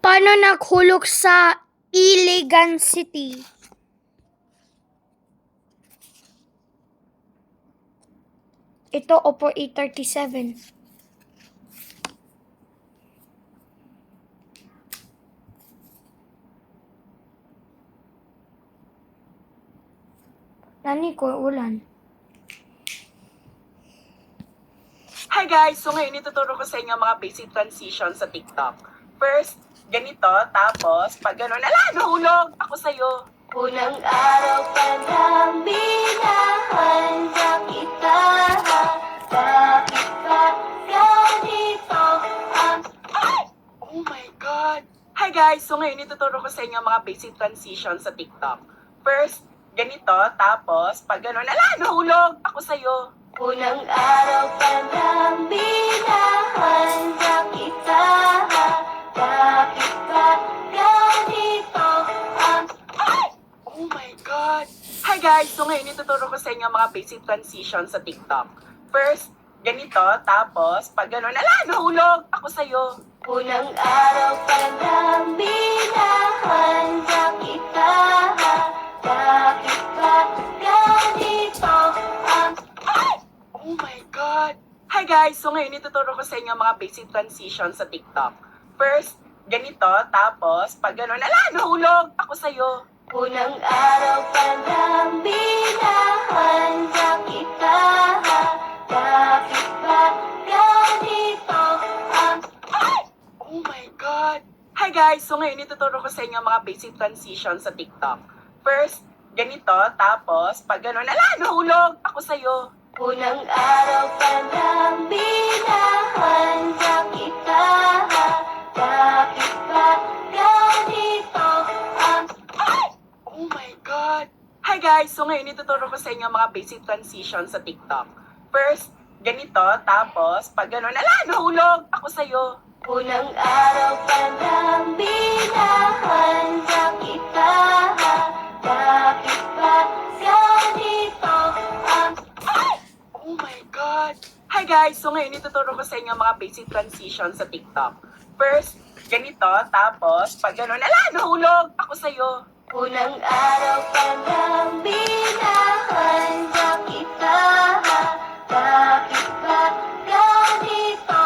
Paano naghulog sa Iligan City? Ito, Oppo A37. Nani ko, ulan. Hi guys! So ngayon ituturo ko sa inyo mga basic transition sa TikTok. First, ganito, tapos pag gano'n, nahulog ako sa'yo. Unang araw pa lang binahanda kita, bakit ba ganito ang... Ay! Oh my God! Hi guys! So ngayon ituturo ko sa inyo mga basic transition sa TikTok. First, ganito, tapos pag gano'n, nahulog ako sa'yo. Unang araw pa lang binahanda kita, bakit ba ganito ang... Ay! Oh my God! Hi guys! So ngayon ituturo ko sa inyo mga basic transition sa TikTok. First, ganito, tapos pag gano'n, nahulog ako sa'yo. Unang araw pa lang binahanda kita, bakit ba ganito ang... Ay! Oh my God! Hi guys! So ngayon ituturo ko sa inyo mga basic transition sa TikTok. First, ganito, tapos pag gano'n, nahulog ako sa'yo. Unang araw pa lang binahanda kita, bakit ba ganito ang... Ay! Oh my God! Hi guys! So ngayon ituturo ko sa inyo mga basic transition sa TikTok. First, ganito, tapos pag gano'n, nahulog ako sa'yo. Unang araw pa lang binahanda kita, bakit ba ganito ang... Ay! Oh my God! Hi guys! So ngayon ituturo ko sa inyo mga basic transition sa TikTok. First, ganito, tapos pag gano'n, nahulog ako sa'yo. Unang araw pa lang binahanda kita, bakit ba ganito ang... Ay! Oh my God! Hi guys! So ngayon ituturo ko sa inyo mga basic transition sa TikTok. First, ganito, tapos pag gano'n, nahulog ako sa'yo. Unang araw pa lang binahanda kita, bakit ba ganito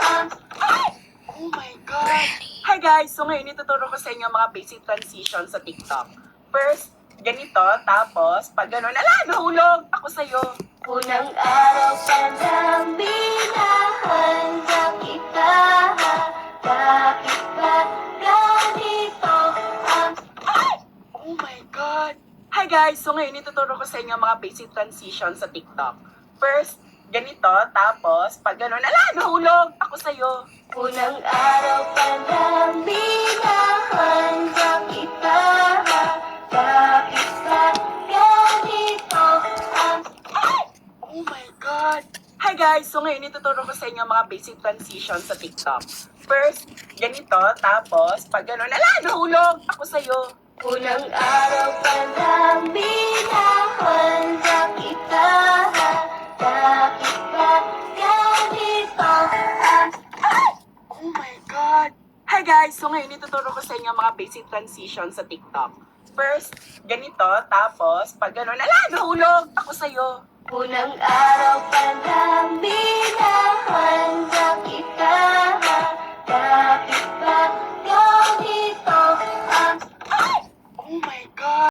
ang... Ay! Oh my God! Hi guys! So ngayon ituturo ko sa inyo mga basic transition sa TikTok. First, ganito, tapos pag gano'n, nahulog ako sa'yo. Unang araw pa lang binahanda kita, bakit ba ganito ang... Ay! Oh my God! Hi guys! So ngayon ituturo ko sa inyo mga basic transition sa TikTok. First, ganito, tapos pag gano'n, nahulog ako sa'yo. Unang araw pa lang binahanda kita, bakit ba ganito ang... Ay! Oh my God! Hi guys! So ngayon ituturo ko sa inyo mga basic transition sa TikTok. First, ganito, tapos pag gano'n, nahulog ako sa'yo. Unang araw pa lang binahanda kita, bakit ba ganito ang... Ay! Oh my God! Hi guys! So ngayon ituturo ko sa inyo mga basic transition sa TikTok. First, ganito, tapos pag gano'n, nahulog ako sa'yo. Unang araw pa lang binahanda kita, bakit ba ganito ang... Ay! Oh my God!